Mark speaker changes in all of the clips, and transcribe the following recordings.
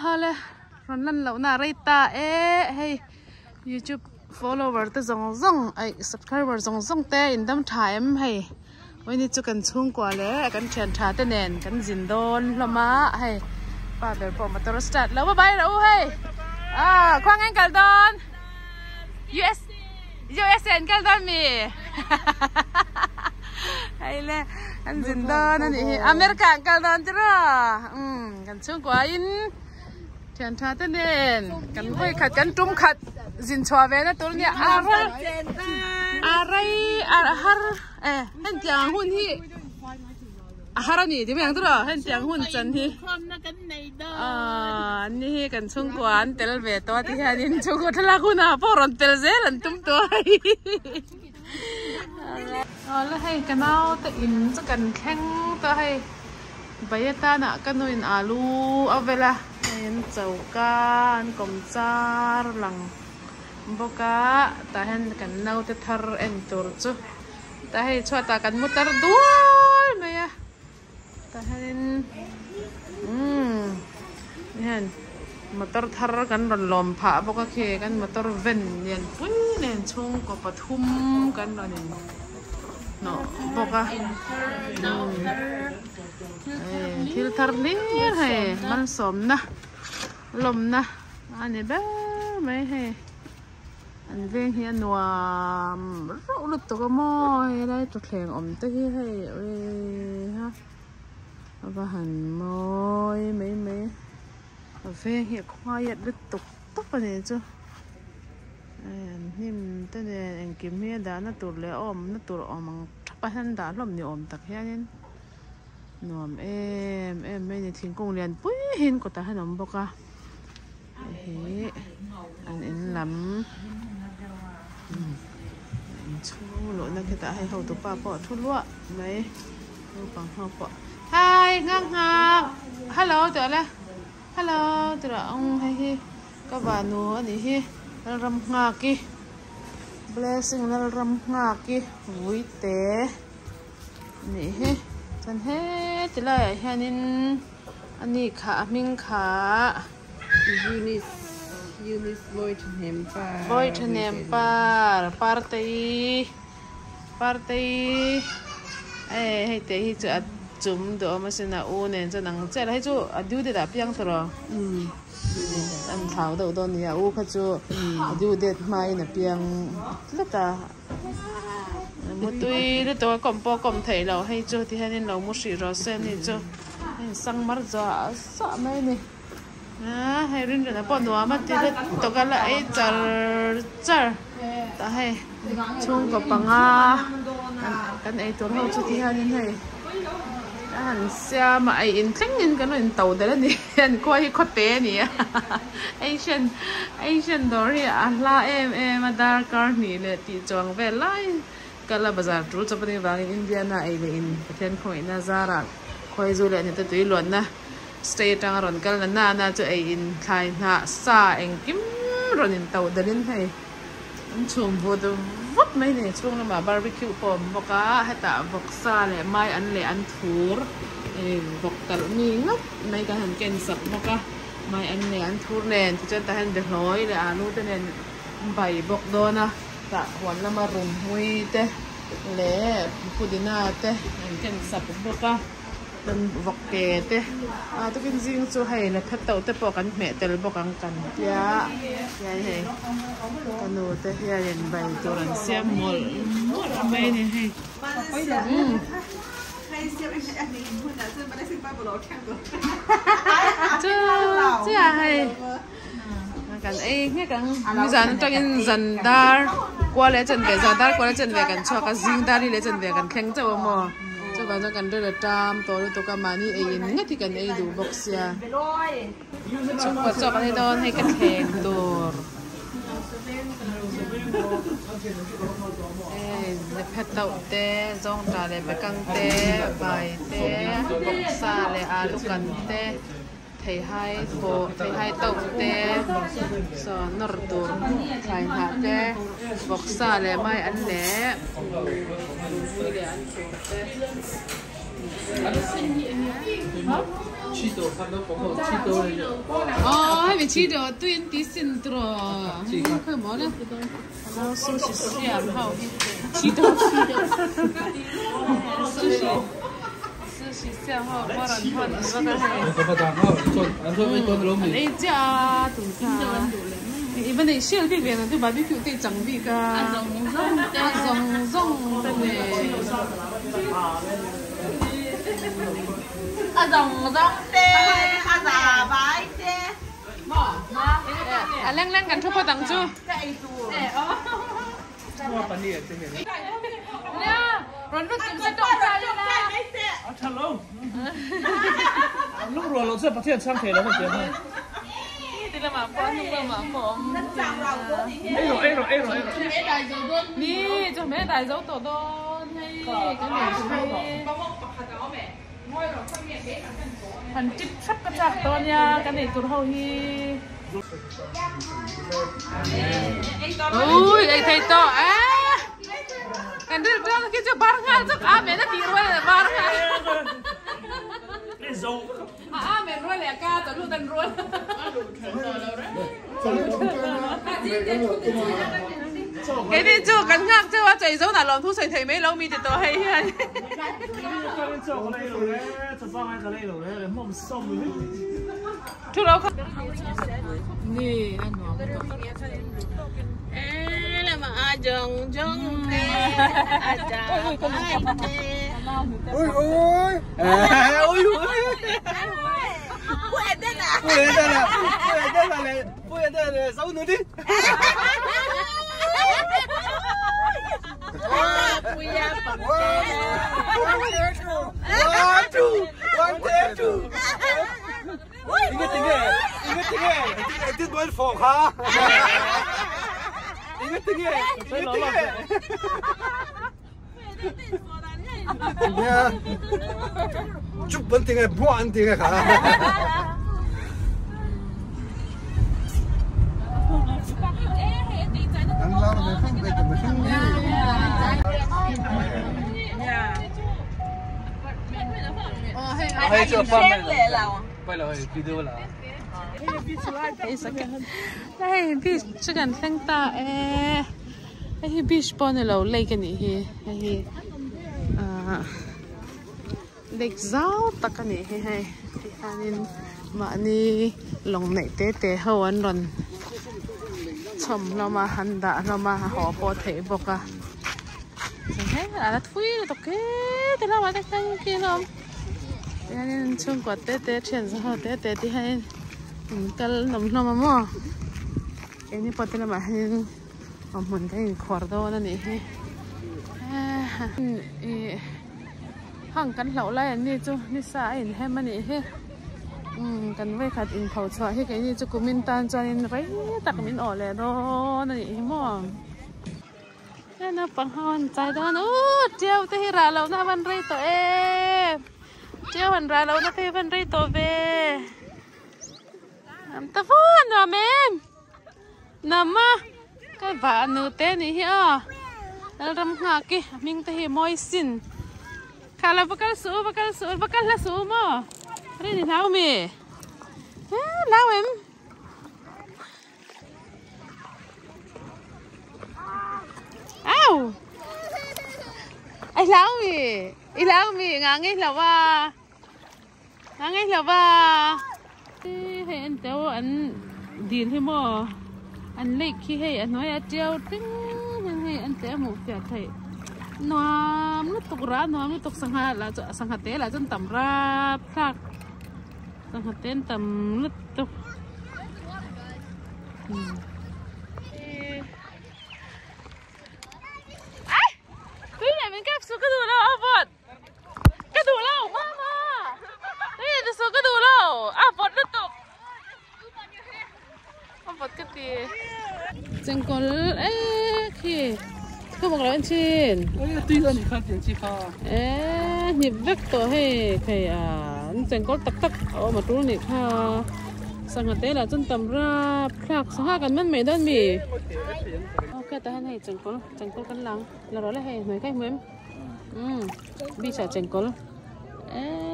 Speaker 1: hale ron lan lo na rei ta hey YouTube follower te zong ai subscriber zong te in dam time heyวันนี้จะกันช่วงกว่าแล้วกันเชิญชาเตเนนกันจินโดนละมาให้ป้าเบลปอมาตรสตัดแล้วบายแล้วให้ควางเงินกันดอน USN กันดอนมีให้เลยกันจินโดนนั่นนี่อเมริกันกันดอนจ้ะกันช่วงกว่าอินเชิญชาเตเนนกันคุยขัดกันจุ่มขัดจินชัวเวนะตัวนี้อะไรเห็นจังหุ่นที่ฮารานี่ที่ไม่ยังตัวเห็นจังหุ่นจันที่นี่กันช่วงกวนเตลเวตัวที่ฮานินช่วงกวนทลาคุณอ่ะพอรอนเตลเซรันตุ้มตัวแล้วให้กันเอาแต่อินจะกันแข่งตัวให้ใบตาหนักกันนู่นอาลูเอาเวลาเห็นเจ้ากันกลมจารหลังboka tahan kan nau te thar en tur chu tahe chota kan mutar dual maya tahan yan motor thar kan ron lom pha boka khe kan motor ven yan pui nen chung ko pathum kan ron no boka thil thar ni hai man som na lom na ani ba mai haiอันเรื่องเฮียนัวรู้ลึกตัวก็ม้อยได้จุดแข็งอมตะกี้ให้ฮะเอาไปหั่นม้อยไม่เรื่องเฮียควายลึกตุกตุกไปเนี่ยจ้ะนิ่มแต่เนี่ยเองกินเฮียด่าน่าตัวเลยอมน่าตัวอมมันทับไปหันด่าลมเนี่ยอมตักเฮียนี่นวมไม่เนี่ยทิ้งกงเรียนปุ้ยเห็นก็ตาให้นมบอกอ่ะอันนี้ล้ำชูหลุดนักกีฬาให้เขาตัวป้าปอทุ่นรั่วไหมดูปังเขาปอไฮงักฮัลโหลตัวอะไรฮัลโหลตัวให้กับบานูอันนี้ฮิรำงักblessing รำงักวุ้ยเตะนี่ฮิฉันเฮ้ตัวอะไรแค่นี้อันนี้ขามิงขาYunis Voight-Hempar partaiให้เตะให้จะจุ่มตัวมาสินะอูเนี่ยจะนั่งเจ้าให้จูดูเด็ดแบบยังตัวอันเท้าตัวตอนนี้อูเขาจูดูเด็ดไม่เนี่ยเพียงแล้วแต่มุตุยแล้วตัวกลมปอกลมไทยเราให้จูที่ให้เรามุสีรอเส้นนี่จูให้สั่งมาจ้าสะไม่เนี่ยให้เรื่องนั้นปนหัวมาตีเลยตกกันละไอ้เจอแต่ให้ช่วงกับปังกันไอ้ตัวเราชุดที่นี่ให้อันเสียมาไอ้อินทั้งอินกันอินเต่าเดี๋ยวนี้อันก็ให้คดเตะนี่ไอ้เช่นดอรี่อันละมาดาร์การ์นี่เลยตีจวงเวลากันละบาซาร์จูจะเป็นวางอินเดียนะไอ้เลยอินประเทศของอินนาซาระคอยจูเลยเนี่ยตัวตัวล้วนนะstay จังรอนกันแล้วน่าจะไออินใครน่าซาเองกิมรอนอินเต่าเดินให้ชุ่มวัวตัววัดไม่เนี่ยช่วงนั้นมาบาร์บีคิวผมบอกว่าให้ตาบอกซาเลยไม่อันเลยอันทูร์บอกแต่มีงับไม่การหันเกณฑ์สับบอกว่าไม่อันเลยอันทูร์เนนที่จะแต่หันเดือดร้อยเลยอานุแต่เนนใบบอกโดนนะแต่วันละมารุมหุยเต้เล่พูดดีน่าเต้หันเกณฑ์สับบอกว่าเป็นบอกเกตตัวกินจริงจู่ให้เลยพัดเต่าแต่ปอกันแม่แต่ละบอกกันยาให้กันดูแต่ยาเย็นใบตัวนั้นเสียหมดไม่เนี่ยให้จ้าให้กันเนี่ยกันมีจานตัวกินจันดาร์กว่าเลยจันเวจันดาร์กว่าเลยจันเวกันชอบกันจิงดาร์นี่เลยจันเวกันแข่งเจ้าหม้อจะบางจากกันเรื่องตามตัวกามานี่เองงั้นที่กันไอ้ดูบ็อกเซียจบให้โดนให้กันแข่งตัวเพชรเต่าเต้จงตาเลยไปกังเต้ใบเต้บ็อกซ่าเลยอาลูกันเต้ไทยให้เต่าเต้สอนนอร์ตูไทยหาเต้บ็อกซ่าเลยไม่อันเล่还没吃到，对，第三桌，看冇咧，然后苏西香好，吃到，苏西香好，不然换那个係，你家杜卡。Iban ay shell di kaya nanti barbecue tay jangbi ka zong tane
Speaker 2: te bai te
Speaker 1: leng kan thupa tang chu rồi nó tìm ra đâu ra là
Speaker 3: thật luôn lúc rồi nó sẽ phát hiện sang thể nó phải tiền hơn
Speaker 1: thì là mà con nhưng mà không
Speaker 3: ấy rồi
Speaker 1: đi cho mẹ đại dấu tổ đôn hay cái này phần chích sắp cái chặt to nha cái này tụt hậu hi ui ai thấy to á cái đứa cái chỗ bar ngal chỗ mẹ nó đi rồi bar ngal mẹ rồi lẹ ca tụi luôn tận rồi cái đi chỗ cắn ngạc chỗ chạy dấu là làm thu sợi thầy mấy lâu mi thì tôi hay hay chú đâu không nè anh nói
Speaker 2: là mà dòng tê
Speaker 3: ôi ôi Ui đây là giấu nữa đi. One, two. Ingat. Itu buat folk ha. Ingat. Ya. Chụp vấn đề này, buồn đề này hả? Hay chưa phân này là bây giờ video là
Speaker 1: đây beach chứ cần thanh ta cái beach pond này là lấy cái này hay lake zao ta cái này hay thì anh mà ni lòng này té hậu anh rồi chồng nó mà hành đã nó mà họ bỏ thể bọc à thế là thui tóc cái thế là mà cái kia không nên chung quạt té chuyển ra họ té thì hay cái nó mà mò cái này bắt đầu mà hay mình cái khoar đó là này hàng cắn lẩu lại này chú này sai hay mà nàyกันไว้ขัดอินเผาชอให้ไงนี่จะกุมินตานจอยไรตักมินอ่อเลยโดนนี่มองนี่นะปังฮอนใจด้านเจ้าที่ราเราหน้าวันไรตัวเจ้าวันราเราหน้าที่วันไรตัวเวตะฟูนว่ะแม่น้ำมาก็บ้านนูเต้นี่ฮะแล้วรำหากิมิงที่มอยสินข้าเราประกันสู้ละสู้มั้งđây thì lao mì lao em ao ai lao mì ngang ấy là ba hay anh cháu anh điền hay mò anh lịch khi hay anh nói treo tính hay anh cháu một việc thầy nó tục ra nó tục sang hạt té là chân tầm ra phạt sang hạt té tầm lứt tục ai cái này mình cắt số cái đồ đâu bột cái đồ đâu mama đây là số cái đồ đâu bột lứt tục bột cái gì chẳng có khi không một lần trên
Speaker 3: tuy nhiên không tiền chi phá
Speaker 1: nhịp vắt tổ hay phải chẳng có tắc mà trú này ha sang hạt té là chân tầm ra khạc sang hai cái mất mấy đơn mì ok ta này chẳng có cắn lăng là đó là hay mấy cái mềm bây giờ chẳng có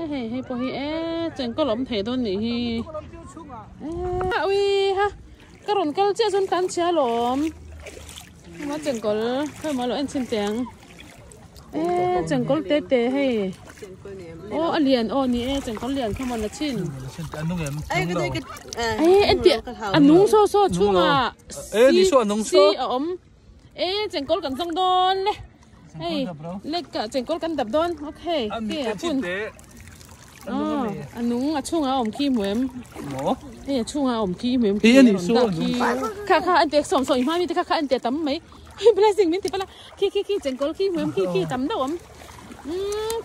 Speaker 1: hay bỏ hi chẳng có lắm thế đâu nhỉ ui ha cái rốn cái chia chân cắn chia lắm mà chẳng có thôi mà lo anh xin tiếng chẳng có tê tê hay liền nè chẳng có liền không mà là chín anh tiệt anh nung so chung à
Speaker 3: đi so nung so
Speaker 1: chẳng có cần xong đòn đấy lấy cả chẳng có cần đập đòn ok phun anh nung chung à khi mềm chung à khi mềm khá anh tiệt sòng mà mi khá anh tiệt tắm mấy bây giờ mình thì phải là khi chẳng có khi mềm khi tắm đâu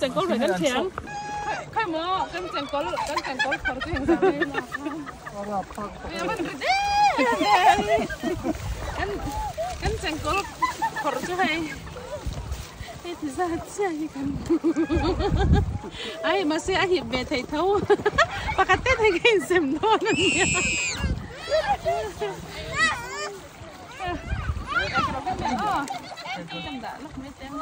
Speaker 1: chẳng có phải cắn chén khai mở cắn chẳng có khỏi cái hình dạng này cắn chẳng có khỏi cái hay thì ra chơi gì cắn ai mà sẽ hiệp về thầy thấu và cái tết hay cái xem đó nữa cầm đã lúc mấy tem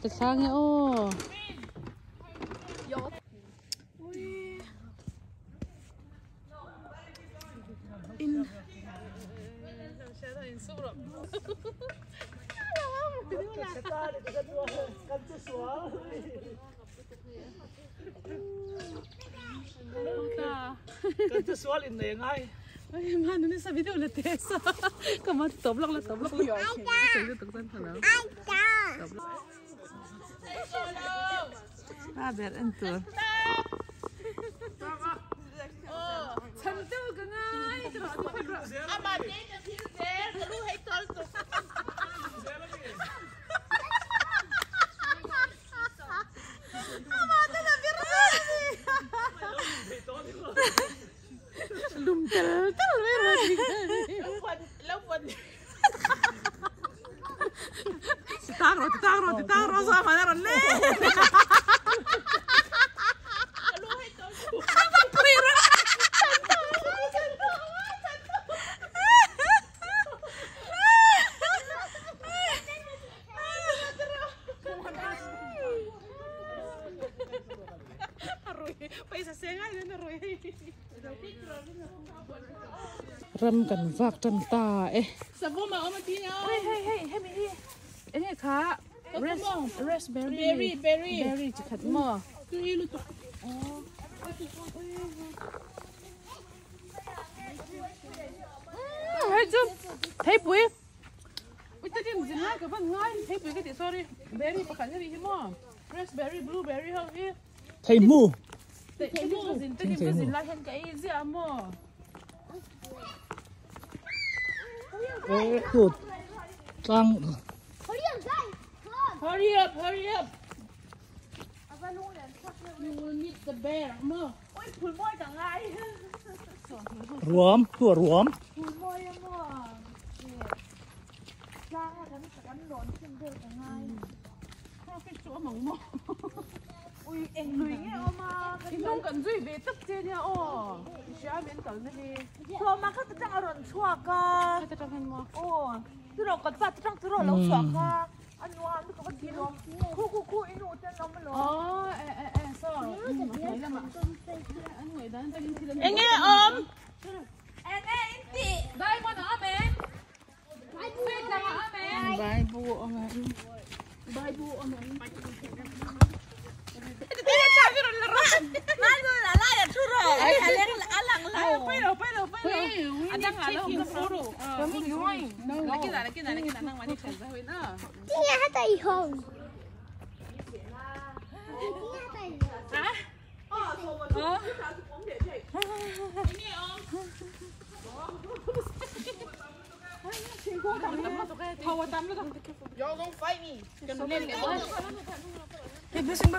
Speaker 1: Thật sang nhá ô in
Speaker 4: Kan sual in này ngay.
Speaker 1: Ay, mano ni sa video la tesa. Kamat toblok la toblok yo. Sa video tuksan sana. Ah, ber entur. Chantu gangai.
Speaker 2: Amate ka sincere, kalu hay tol to. Amate na birani.
Speaker 1: Lumtel tel birani.
Speaker 2: Lawan.
Speaker 1: Titangro sama na ron le.
Speaker 2: Kalu hay tol.
Speaker 1: Ram kan vak tan ta
Speaker 2: Sabo ma oma ti na.
Speaker 1: Hey mi kha raspberry berry chi khat mo
Speaker 2: Tu ilu to.
Speaker 1: Hey chu thấy bụi ui tao đi dính lại cái phần ngay thấy bữa cái gì sorry berry có khả năng gì mà raspberry blueberry không đi
Speaker 4: thầy mu
Speaker 1: tao đi dính lại hiện cái gì à mà
Speaker 4: tụt tăng
Speaker 1: hurry up you will meet the bear mà
Speaker 2: ôi phủi môi cả ngày
Speaker 4: ruộng tua ruộng
Speaker 2: phủi môi em mà ra cái lộn trên đây cả ngày
Speaker 1: sao cái chỗ mỏng mỏng
Speaker 2: ui em lười nghe mà
Speaker 1: thì không cần duy về tức trên nha ô xóa miễn cần cái gì
Speaker 2: thôi mà các tao ăn chua cả
Speaker 1: cái tao ăn mà
Speaker 2: ô từ đầu còn phát trong từ đầu lâu chua cả anh ngoan tôi có bắt tiền không khu anh nuôi tên nó mới lo
Speaker 1: sao thấy là mà anh người đó tao đi
Speaker 2: em nghe ôm em nghe chị
Speaker 1: đây mà nó mẹ bài bu ông ấy bài bu ông ấy
Speaker 2: You're gonna fight me.
Speaker 5: Hey, busing, no.